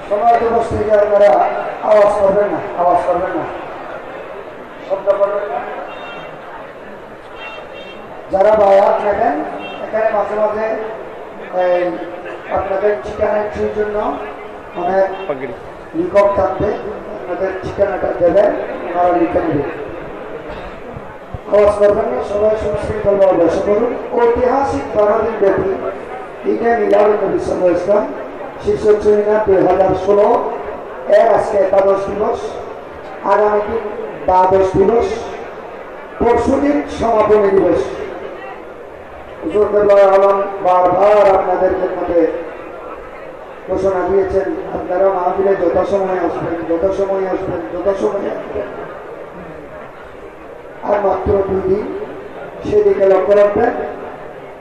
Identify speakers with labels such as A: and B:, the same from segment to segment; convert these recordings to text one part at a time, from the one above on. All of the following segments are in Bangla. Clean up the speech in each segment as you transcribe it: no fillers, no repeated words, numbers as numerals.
A: সমাজ উপস্থিতি আপনারা আওয়াজ করবেন না, আওয়াজ করবেন না, শব্দ করবেন না। যারা বায়াত নেবেন এখানে মাঝে মাঝে আপনাদের ঠিকানা এন্ট্রির জন্য অনেক লিখক থাকবে, আপনাদের ঠিকানাটা দেবেন, ওনারা লিখে নেবেন। আওয়াজ করবেন না, সবাই সুশৃঙ্খলভাবে বসে পড়ুন। ঐতিহাসিক 12 দিন ব্যাপী ঈদে মিলাদুন্নবী সাল্লাল্লাহু আলাইহি ওয়াসাল্লাম শীর্ষক সেমিনার 2016 এর আজকে একাদশ দিবস, আগামী দিন দ্বাদশ দিবস, পরশুদিন সমাপনী দিবস। হুজুর কেবলায়ে আলম বারবার আপনাদের মধ্যে ঘোষণা দিয়েছেন, আপনারা মাহফিলে যথাসময়ে আসবেন, যথাসময়ে আসবেন, যথাসময়ে আসবেন। আর মাত্র 2 দিন, সেদিকে লক্ষ্য রাখবেন,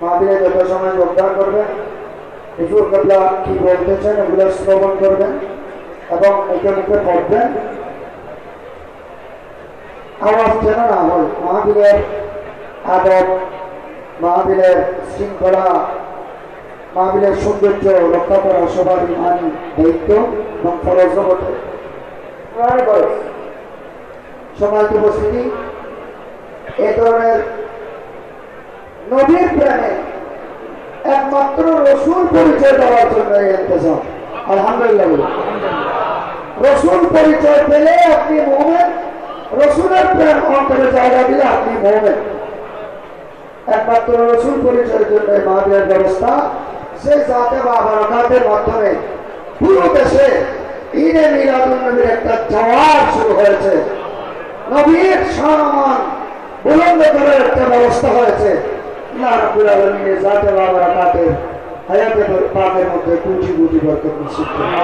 A: মাহফিলে যথাসময়ে যোগদান করবেন। হুজুর কেবলা কি বলতেছেন এগুলো শ্রবণ করবেন এবং মুখে মুখে পড়বেন। আওয়াজ যেন না হয়। মাহফিলের আদব, মাহফিলের শৃঙ্খলা, মাহফিলের সৌন্দর্য রক্ষা করা সবার ইমানি দায়িত্ব এবং ফরজ বটে। সমাজ উপস্থিতি, এ ধরনের নবীর প্রেমে একমাত্র রসুল পরিচয় দেওয়ার জন্য ইন্তজাম। আলহামদুলিল্লাহ। রসুল পরিচয় পেলে আপনি মুমিন, রসুলের প্রেম অন্তরে জায়গা দিলে আপনি মুমিন। একমাত্র রসুল পরিচয়ের জন্য মাহফিলের ব্যবস্থা, সে জাতে বা বারাকাতের মাধ্যমে পুরো দেশে ঈদে মিলাদুন্নবীর একটা জওয়ার শুরু হয়েছে। নবীর সম্মান বুলন্দ করার একটা ব্যবস্থা হয়েছে। আল্লাহ রাব্বুল আলামিনের জাতে বা বারাকাতের হায়াতে পাকের মধ্যে কোটি কোটি বরকত নসিব করুন।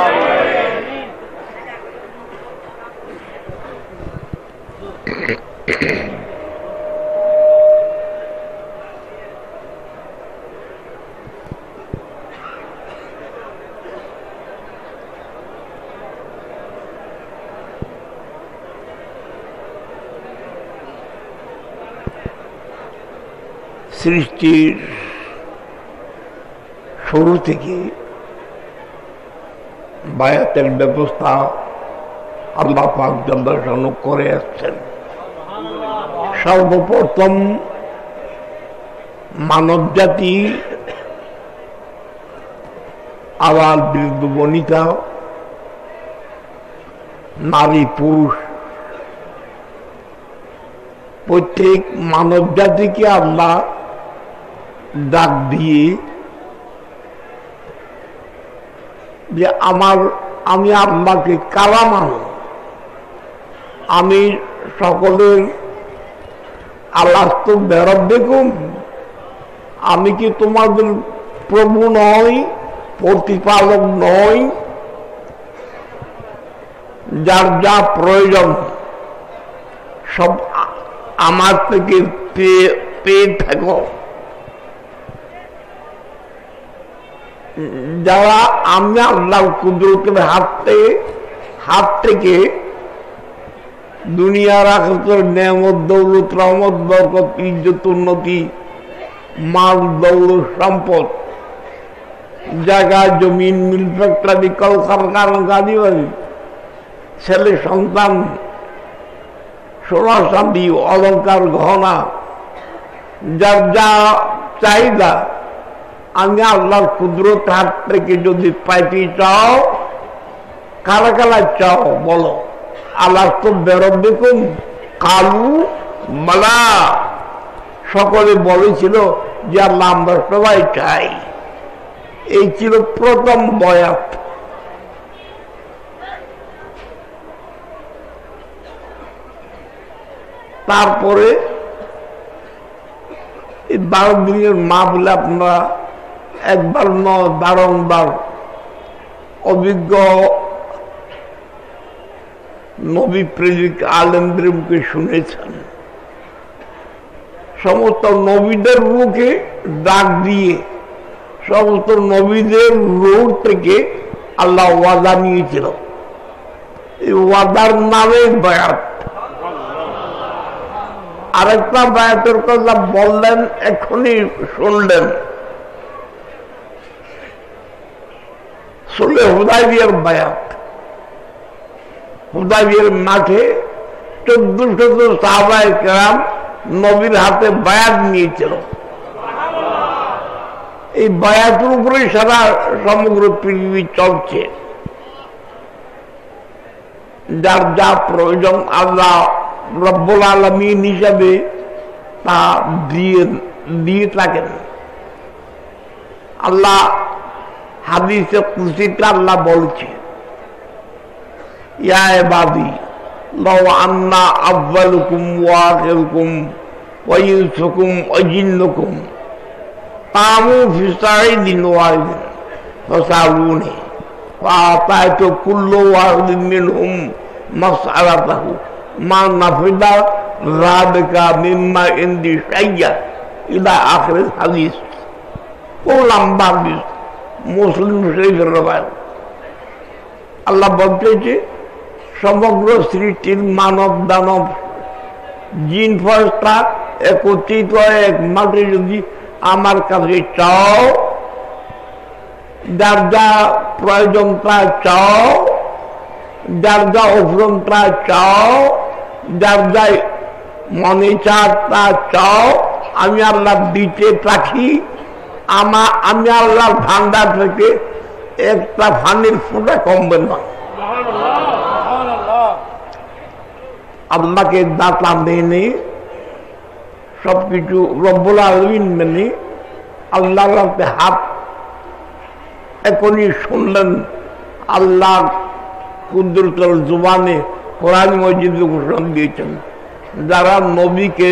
B: সৃষ্টির শুরু থেকে বায়াতের ব্যবস্থা আল্লাহ পাক জাল্লাহু করে আসছেন। সর্বপ্রথম মানব জাতি আবার বৃদ্ধ বনিতা, নারী পুরুষ, প্রত্যেক মানব জাতিকে আল্লাহ ডাক দিয়ে যে আমি আল্লাহকে কালা মানো, আমি সকলের আল্লাহ তো বেরব দেখুন, আমি কি তোমাদের প্রভু নই, প্রতিপালক নই, যার যা প্রয়োজন সব আমার থেকে পেয়ে থাকো। যারা আমি আল্লাহর কুদরতের হাত থেকে দুনিয়ার আখিরাতের নেয়ামত, দৌলত, রহমত, বরকত, ইজ্জত, উন্নতি, মাল, দৌলত, সম্পদ, জায়গা, জমিন, মিল ফ্যাক্টরি, কলকারখানা, গাড়ি বাড়ি, ছেলে সন্তান, সোনা চাঁদি, অলঙ্কার, গহনা, যার যা চাহিদা আমি আল্লাহর কুদরত হাত থেকে যদি পাইতে চাও, কারা কারা চাও বলো। আল্লাহ তো বেরব দেখুন কালু মালা, সকলে বলেছিল যে আল্লাহ আমরা সবাই চাই। এই ছিল প্রথম বয়াত। তারপরে 12 দিনের মা বলে আপনারা একবার নয় বারংবার অভিজ্ঞ নবী প্রেরিত আলেমদের মুখে শুনেছেন। সমস্ত নবীদের মুখে ডাক দিয়ে সমস্ত নবীদের রূহ থেকে আল্লাহ ওয়াদা নিয়েছিল। এই ওয়াদার নামে বায়াত। আরেকটা বায়াতের কথা বললেন, এখনই শুনলেন, সুলহ হুদায়বিয়ার বায়াত। হুদাইবিয়ার মাঠে 1400 সাহাবায়ে কেরাম নবীর হাতে বায়াত নিয়েছিল। এই বায়াতের উপরে সারা সমগ্র পৃথিবী চলছে। যার যা প্রয়োজন আল্লাহ রব্বুল আলামিন হিসাবে তা দিয়ে থাকেন। আল্লাহ হাদিসে কুদসিতে আল্লাহ বলছে, ইয়া ইবাদি লাউ আন্না আউয়ালুকুম ওয়া আখিরুকুম ওয়া ইনসুকুম ওয়া জিন্নুকুম কামু ফি সাইদিন ওয়াহিদিন ফাসালুনি ফাআতাইতু কুল্লু ওয়াহিদিন মিনহুম মাসআলাতাহু মা নাফিদা যালিকা মিম্মা ইনদি শাইয়্যা ইলা আখির হাদিস। ও লম্বা হাদিস, মুসলিম শরীফের রবায়ত। আল্লাহ বলতেছে সমগ্র সৃষ্টির মানব দানব জিন ফেরেশতা একত্রিত হয়ে একমাত্র যদি আমার কাছে চাও, যার যা প্রয়োজন তা চাও, যার যা অফুরন তা চাও, যার যা মনে চা তা চাও, আমি আল্লাহ দিতে থাকি। আমি আল্লাহর ভান্ডার থেকে একটা ফানির ফোঁটা কমবে না। আল্লাহকে দাতা মেনে সবকিছু রব্বুল আলামিন মেনে আল্লাহর হাত এখনই শুনলেন। আল্লাহ কুদরতুল জুবানে কোরআন মজিদে ঘোষণা দিয়েছেন, যারা নবীকে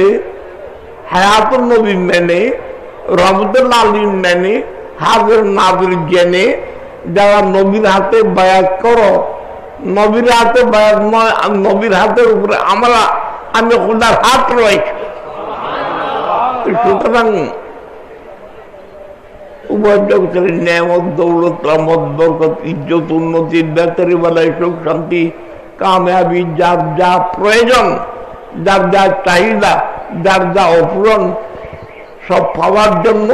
B: হায়াতুন নবী মেনে রহমতুল আলামিন মেনে হাজির নাজির জেনে যারা নবীর হাতে বায়াত করো, নবীর হাতে বায়াত নয়, নবীর হাতের উপরে আমি খোদার হাত রয়েছে। সুতরাং উভয় জগতের নিয়ামত, দৌলত, রহমত, বরকত, ইজ্জত, উন্নতি, বেহতরি, বালাই, সুখ, শান্তি, কামিয়াবি, যার যা প্রয়োজন, যার যা চাহিদা, যার যা অপূরণ, সব পাওয়ার জন্য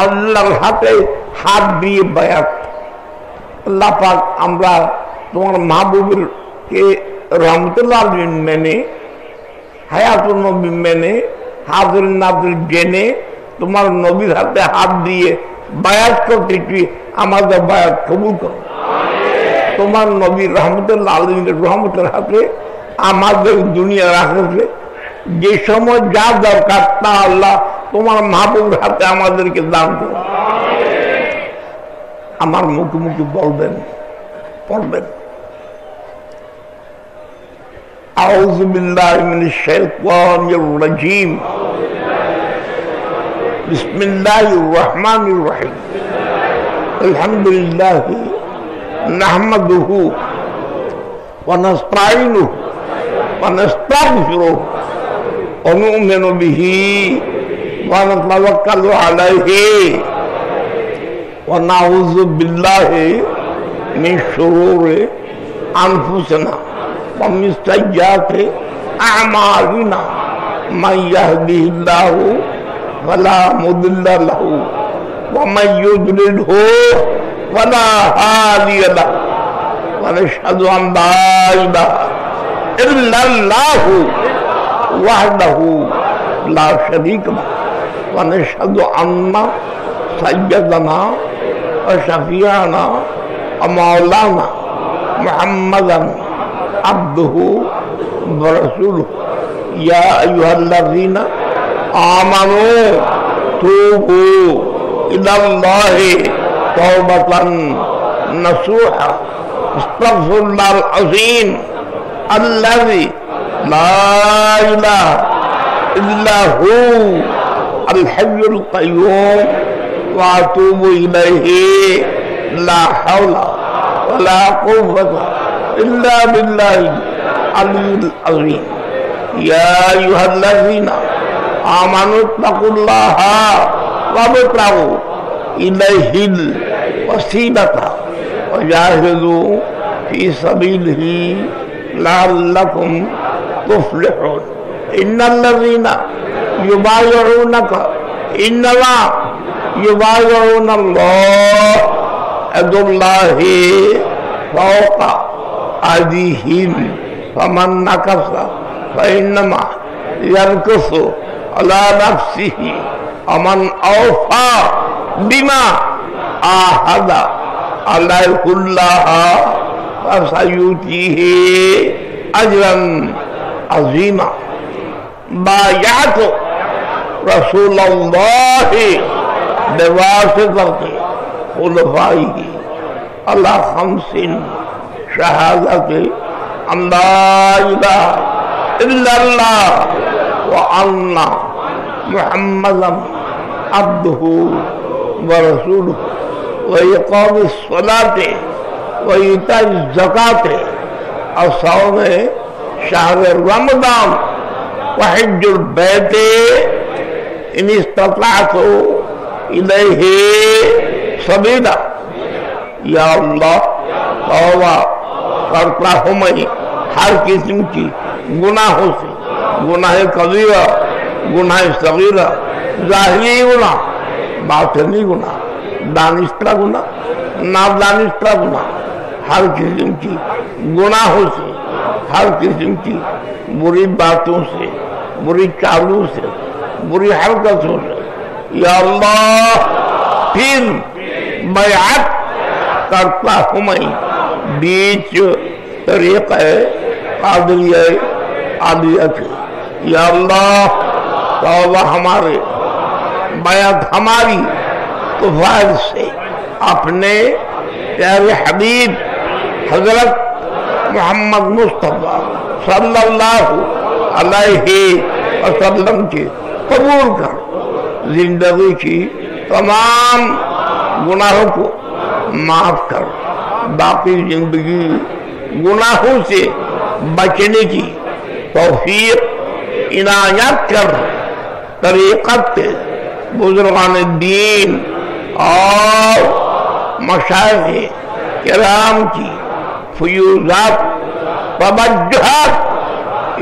B: আল্লাহর হাতে হাত দিয়ে বায়াত। আল্লাহ পাক আমরা তোমার মাহবুবের কে রহমতুল্লাহ আলামিন মেনে হায়াতুন নবী মেনে হাজির নাজির জেনে তোমার নবীর হাতে হাত দিয়ে বায়াত করতেছি, আমাদের বায়াত কবুল করো। তোমার নবী রহমতুল্লাহ আলামিনের রহমতের হাতে আমাদের দুনিয়ার আখেরাতে যে সময় যা দরকার তা আল্লাহ তোমার মাহবুবের হাতে আমাদেরকে দান করো। আমার মুখে মুখে বলবেন, পড়বেন, আউযু বিল্লাহি মিনাশ শাইতানির রাজীম, বিসমিল্লাহির রহমানির রহিম, আলহামদুলিল্লাহি নাহমাদুহু ওয়া নাস্তাঈনুহু ওয়া নাস্তাগফিরুহু ওয়া নু'মিনু বিহি ওয়া নাতাওয়াক্কালু আলাইহি ওয়া নাউযু বিল্লাহি মিন শুরুরি আনফুসিনা ওয়া মিন সাইয়্যাতি আ'মালিনা মান ইয়াহদিহিল্লাহু ফালা মুদিল্লা লাহু ওয়া মান ইউদ্লিলহু ফালা হাদিয়া লাহু ওয়া নাশহাদু আন লা ইলাহা ইল্লাল্লাহু ওয়াহদাহু লা শারীকা লাহু ওয়া নাশহাদু আন্না সাইয়্যিদানা ওয়া শাফিয়ানা ওয়া মাওলানা মুহাম্মাদান আবদুহু ওয়া রাসূলুহু। ইয়া আইয়ুহাল্লাযীনা আমানু তুবু ইলাল্লাহি তাওবাতান নাসুহা আস্তাগফিরুল্লাহল আযীম আল্লাযী লা ইলাহা ইল্লা হু আল হাইয়ুল কাইয়্যুম ওয়া আতুবু ইলাইহি লা হাওলা ওয়া লা কুওয়াতা ইল্লা বিল্লাহিল আলিয়্যিল আযীম। ইয়া আইয়ুহাল্লাযীনা আমানু তাকুল্লাহা ওয়াবতাগু ইলাইহিল ওয়াসিলাতা ওয়া জাহিদু ফি সাবিলিহি লাআল্লাকুম তুফলিহুন। ইন্নাল্লাযীনা ইউবাইউনাকা ইন্নামা ইউবাইউনাল্লাহ ইয়াদুল্লাহি ফাওকা आदिहीन फमन नकसा फइन्नमा यरकुसु अला नफ्सिही अमन औफा बिमा आहदा अलैहुल्लाह फसयुतीही अजरन अजीमा। बायातो रसूलुल्लाह बिवासितति खुलफाइही अला खमसिन शहादति अल्ला इलाहा इल्लल्लाह व अन्ना मुहम्मदन अब्दुहु व रसूलुहु व इक़ामिस सलाते व इताइज ज़काते और सौमे शहर रमज़ान व हज्जुल बैते इन इस्तताअतु इलैहि सबीला। या अल्लाह तौबा करता हूँ मैं हर किस्म की गुनाहों से, गुनाह कबीरा, गुनाह सगीरा, ज़ाहिरी गुनाह, बातिनी गुनाह, दानिस्ता गुनाह, नादानिस्ता गुनाह, हर किस्म की गुनाहों से, हर किस्म की बुरी बातों से, बुरी चालों से, बुरी हरकतों से। या अल्लाह फिर बैअत करता हूँ मैं बीच तरीक़ कादरिया आदियत। या अल्लाह तौबा हमारे, बैअत हमारी तुफाइल से अपने प्यारे हबीब हजरत मोहम्मद मुस्तफा सल्लल्लाहु अलैहि वसल्लम के कबूल कर जिंदगी की तमाम गुनाहों को माफ कर, बाकी जिंदगी गुनाहों से बचने की तौफीक इनायत कर। तरीक़त बुजुर्गान दीन और मशाइख़ किराम की फ़यूज़ात तवज्जुहात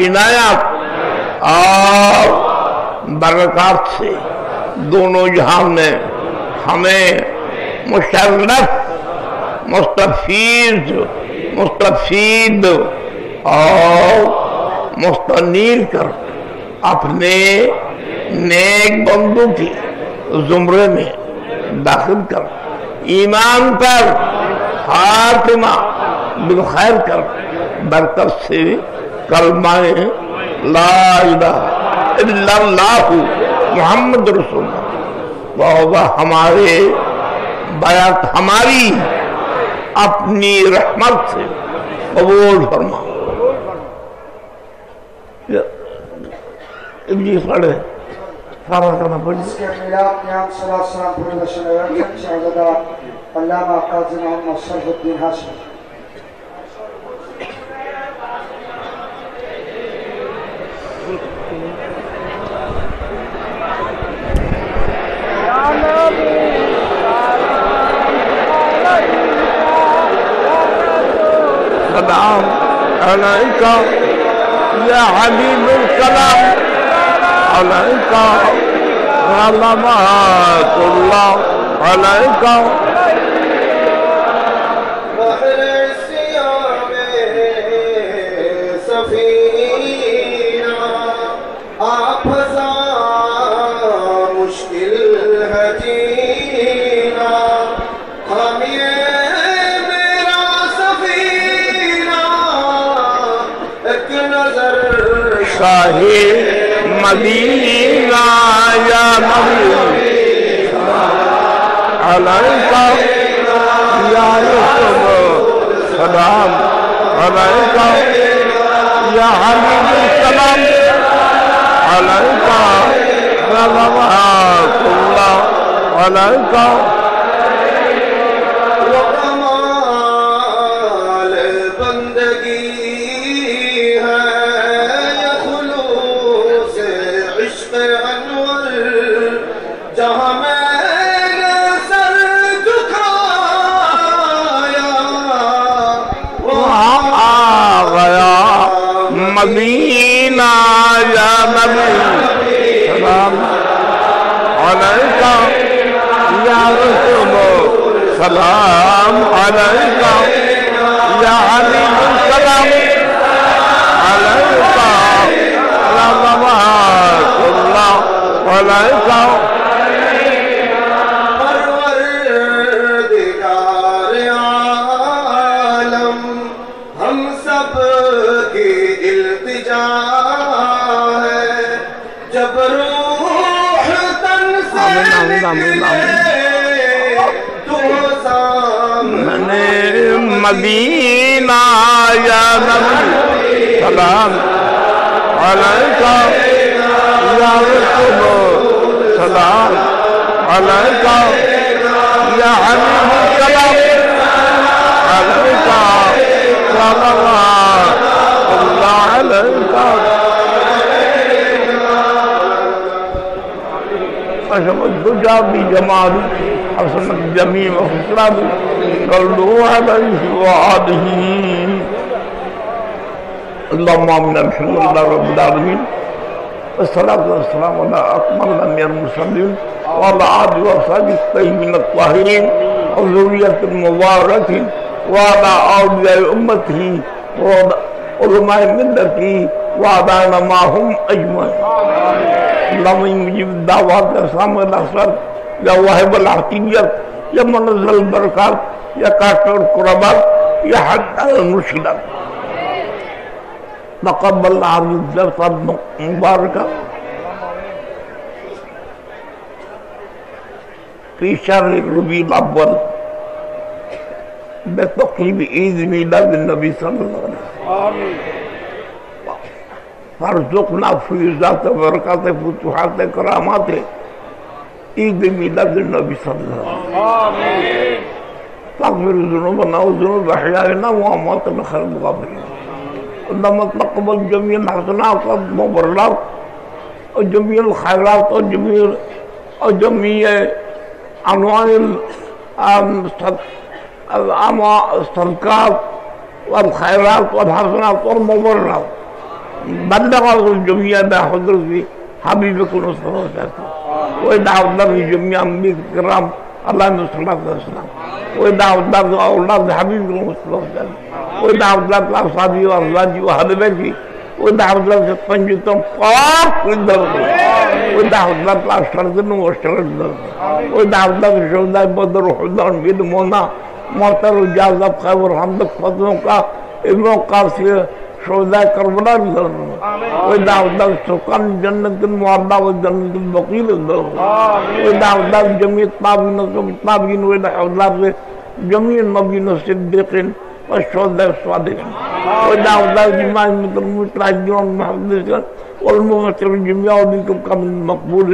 B: इनायत और बरक़ात से दोनों जहां में हमें मुशर्रफ, मुस्तफ़ीज़, मुस्तफ़ीद और मुस्तनीर कर अपने नेक बंदों की जुमरे में दाखिल कर। ईमान पर खातिमा बिलखैर कर, बरकत से कलमाए ला इलाहा इल्लल्लाहु मुहम्मद रसूलुल्लाह। तौबा हमारे, बैअत हमारी अपनी रहमत से कबूल फरमा। जी साढ़े सारा करना पड़ेगा।
A: इसके मिलाद नियाम सलाम परिवेशन आयोजन शहजादा अल्लामा काजी मोहम्मद शरफुद्दीन हाशिम।
B: सलाम अलैका या हबीबुल सलाम अलैका रहमतुल्लाह अलैका।
A: मुश्किल है जीना, हम ये मेरा सफीना, एक नजर
B: शाही मदीना या नबी अलैका या यूसुफ सलाम अलैका या हबीबुल सलाम अलैका रहमतुल्लाह अलैका।
A: वो कमाल बंदगी है, ये खुलूस इश्क़ अनवर, जहाँ मैंने सर झुकाया वहाँ
B: आ गया मदीना या नबी सलाम अलैका या रसूल सलाम अलैका या हबीबुल सलाम अलैका
C: परवरदिगार आलम हम सब की इल्तिजा है जब रूह तन से निकले तो सामने
B: मदीना या नबी सलाम अलैका या रसूल सलाम अलैका या हबीब सलाम अलैका सल्लल्लाहु अलैका अशमत दुजा भी जमाली असमत जमी वखराब कल्लू अलैहि व आलिही अल्लाहुम्मा आमीन अल्हम्दुलिल्लाहि रब्बिल आलमीन वस्सलातु वस्सलामु अला अकमल अम्बियाल मुरसलीन व अला आलिहि व असहाबिहि अत-तय्यिबीन अत-ताहिरीन व ज़ुर्रिय्यतिल मुबारकीन व अला औलियाए उम्मतिही व उलमाए मिल्लती व अदाना माहुम अजमईन अल्लाहुम्मा मुजीब दावत सामिल असर या वाहिबुल अतीयत या मुनज़्ज़िल बरकात या काशिफुल कुरबात या हद्दल मुश्किलात तक़ब्बल दर्स मुबारक في شهر ربيع الأول بتقريب عيد ميلاد النبي صلى الله عليه وسلم فارزقنا فيوزات بركات فتوحات كرامات عيد ميلاد النبي صلى الله عليه وسلم تغفر ذنوبنا وذنوب أحيائنا وأمواتنا خير الغافرين اللهم تقبل جميع الحسنات والمبررات وجميع الخيرات وجميع أنواع الصدقات والخيرات والحسنات والمبررات بلغ الجميع بحضرة حبيبك المصطفى صلى الله عليه وسلم ويدعو الله جميع أنبياء الكرام اللهم صل على وسلم ويدعو الله أولاد حبيبك المصطفى صلى الله عليه وسلم ويدعو الله أصحابه وأزواجه وأهل بيته ويدعو الله طنجتهم فاق للدرجة ويدعو الله أشرتنا وأشرتنا ويدعو الله شهداء بدر وحضار بيدمونا معتر وجازب خير حمدك فضلك ابن قاسي شهداء كربلاء ويدعو الله سكان جنة المعدى والجنة البقيل ويدعو الله جميع الطابين ويدعو الله جميع النبيين الصديقين والشهداء الصادقين ودعوا الله جميع المتراجعين والمحدثين والمغفرين جميع وديكم كامل مقبول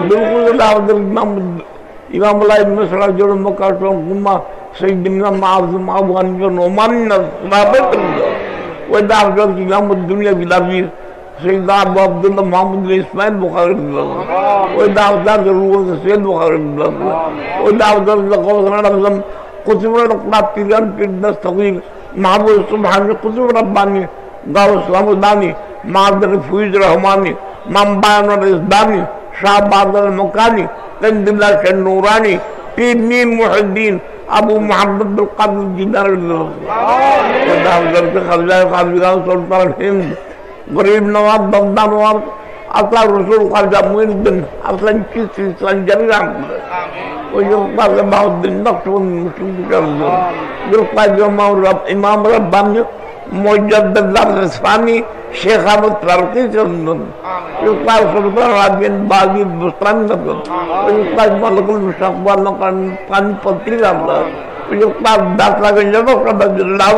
B: بالخصوص دعوة الإمام الله بن مسعود رضي الله عنه سيدنا معاذ معاذ ونعمان الصحابة ودعوة الإمام الدنيا بالعزيز سيدنا أبو عبد الله محمد بن إسماعيل بخاري ودعوة الروح سيد بخاري ودعوة القوم قطب الأقلاب تيران في الصغير محبوب سبحانه قطب رباني دار السلام الداني معدل فويز رحماني منبعنا الإسلامي شاه بادر المكاني قند الله النوراني پیر میر محی الدین ابو محمد بالقادر الجیلانی ودعو ذلك خزائن خازقان سلطان الهند غریب نواب بغداد نواب اصلا رسول خواجہ معین الدین اصلا کسی سنجری رحمت ويقال بعض النقص والمسلم بجرده يقال إمام رباني مجدد الإسلامي شيخ أبو الترقي يقال سلطان العابدين باقي البستان ويقال ملك المستقبل نقل پتری ويقال داخل جنوب قبل الله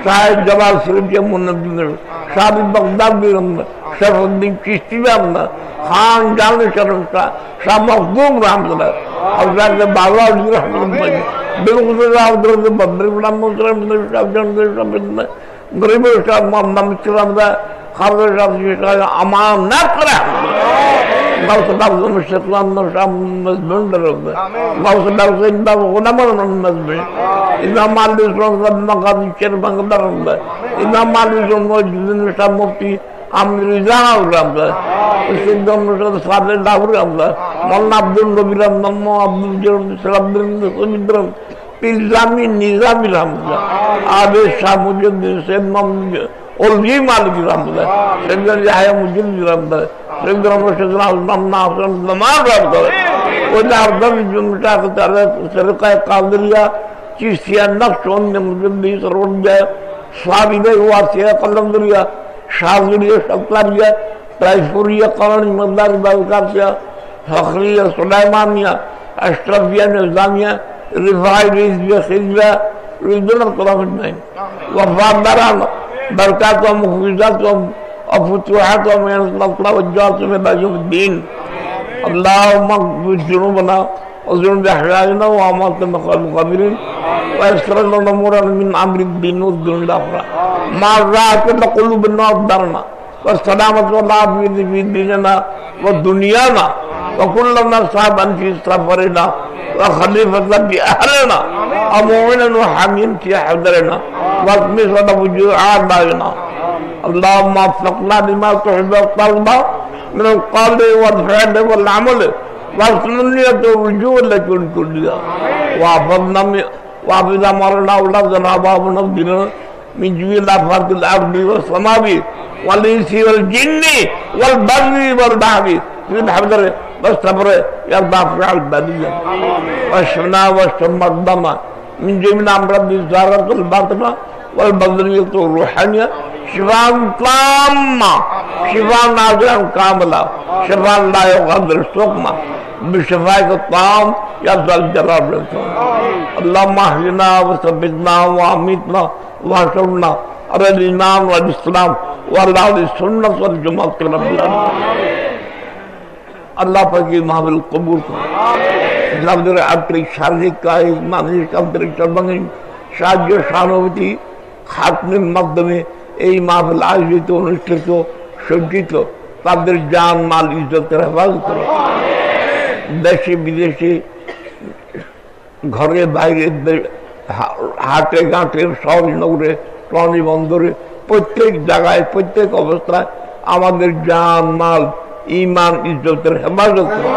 B: شاهد جمال شريف جمون شاهد بغداد برمضة شرف الدين چشتی برمضة خان جان شرف شاہ مخدوم رحمت اللہ حضرت بابا علی رحمت اللہ بالخصوص حضرت بدر بن مسلم بن شاہ جان غریب شاہ محمد مصر رحمت خالد شاہ امانت رحمت غوث اللہ مشتقلان شاہ مزبن رحمت غوث اللہ سیدنا غلام مزبن امام علی رحمت مقاضی شرف رحمت امام علی رحمت شاہ مفتی عامر رضا رحمت سيدنا مشهد صادق داور رحمت مولانا عبد النبي رحمت مولانا عبد الجلال سلام رحمت پیرزامی نظامی رحمت آبِ شاہ مجد سیدنا اولوی مالک رحمت سیدنا یحییٰ مجد رحمت سيدنا وسيدنا عظمنا ما رد ولا أرضم جملة طريقة قادرية چیزیاں نقش ہونے مجھے سرور جائے صحابی واسیہ قلندریہ شاذریہ شکلاریہ تائفوریہ قرآن مدار باوکاتیہ فخریہ سلیمانیہ اشرفیہ نظامیہ رفاعی رزبیہ خزبیہ رزبیہ القرآن الدین وفادران برکات و مخفیزات و فتوحات و محنت مطلع و جوات میں باجم الدین اللہم اغفر جنوبنا وذنوب أحيائنا وأموات المقابرين ويسر لنا أمورنا من أمر الدين والدنيا الآخرة مع الراحة قلوبنا وأبداننا والسلامة والعافية في ديننا ودنيانا وكلنا صاحبا في سفرنا وخليفة في أهلنا ومؤمنا وحاميا في حضرنا واطمسنا وجوع أعدائنا اللهم وفقنا لما تحب وترضى من القول والفعل والعمل والسنية الرجوع لكل كلها وحفظنا مرنا أولادنا وأبابنا الدين من جميع الآفات الأرض والسماء والإنس والجن والبر والبحر في الحضر والصبر يرضى في البرية واشفنا واشف مرضانا من جميع أمراض الظاهرة والباطنة والبدنية والروحانية شفاء تامة شفاء نافعا كاملا شفاء لا يغادر سقما بشفاء الطعام يا ذا الجلال والإكرام اللهم احينا وثبتنا وامتنا واحشرنا على الإيمان والإسلام وعلى السنة والجماعة رب العالمين الله পাকি মাহফিল কবুল করুন যাদের আত্মিক শারীরিক কায়িক মানসিক আন্তরিক সর্বাঙ্গীন সাহায্য সহানুভূতি খাতমের মাধ্যমে এই মাহফিল আয়োজিত অনুষ্ঠিত সজ্জিত তাদের জান মাল ইজ্জতের হেফাজত করুন দেশে বিদেশে ঘরে বাইরে হাটে ঘাটে শহর নগরে ট্রলি বন্দরে প্রত্যেক জায়গায় প্রত্যেক অবস্থায় আমাদের জান মাল ইমান ইজ্জতের হেফাজত করো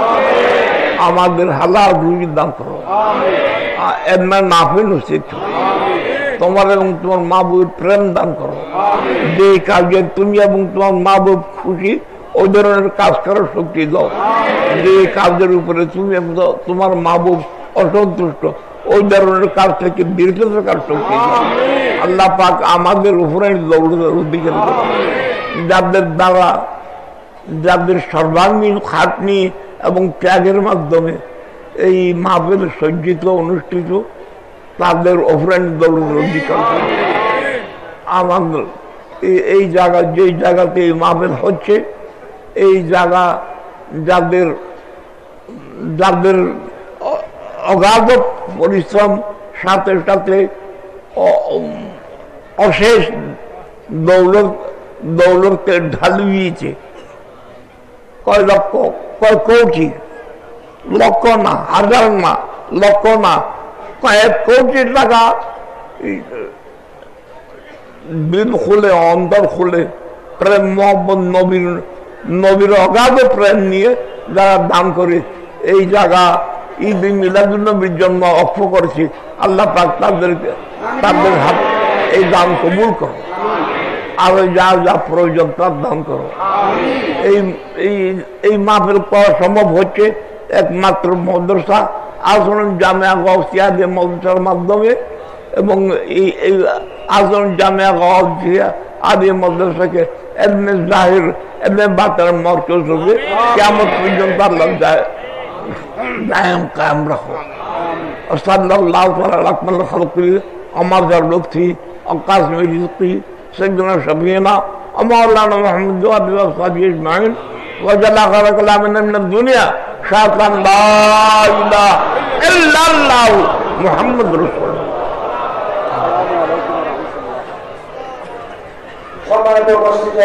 B: আমাদের হালাল রুজি দান করো এমন নাফিল নসিব তোমার এবং তোমার মাহবুবের প্রেম দান করো যে কাজে তুমি এবং তোমার মাহবুব খুশি ওই ধরনের কাজ করার শক্তি দাও যে কাজের উপরে তুমি তোমার মাহবুব অসন্তুষ্ট ওই ধরনের কাজ থেকে বিরত থাকার শক্তি দাও আল্লাহ পাক আমাদের উপরে দৌড়ের অধিকার যাদের দ্বারা যাদের সর্বাঙ্গীন খাটনি এবং ত্যাগের মাধ্যমে এই মাহফিল সজ্জিত অনুষ্ঠিত তাদের অফরেন্ট দৌড়ের অধিকার আমাদের এই জায়গা যে জায়গাতে এই মাহফিল হচ্ছে এই জায়গা যাদের যাদের অগাধ পরিশ্রম সাথে সাথে অশেষ দৌলতকে ঢালিয়েছে কয় লক্ষ কয় কোটি লক্ষ না হাজার না লক্ষ না কয়েক কোটি টাকা দিল খুলে অন্তর খুলে প্রেম মোহাম্মদ নবীর অগাধ প্রেম নিয়ে যারা দান করে এই জায়গা ঈদ মিলাদুন্নবীর জন্য অক্ষ করেছে আল্লাহ পাক তাদের হাত এই দান কবুল করো আর যা যা প্রয়োজন তার দান করো এই মাহফিল করা সম্ভব হচ্ছে একমাত্র মাদ্রাসা আজরন জামিয়া গাউসিয়া মাদ্রাসার মাধ্যমে এবং এই আজরন জামিয়া গাউসিয়া আদি মাদ্রাসাকে এমনি জাহির এমনি বাতার মরকজ হবে কিয়ামত পর্যন্ত আল্লাহ দায়াম কায়েম রাখো সাল্লাল্লাহু আলাইহি ওয়া সাল্লাম খালকি আমার যার লক্ষ্মী আকাশ में রিজকি سيدنا شفينا ومولانا محمد وآله وصحبه أجمعين وجل آخر كلامنا من الدنيا شهادة لا إله إلا الله محمد رسول الله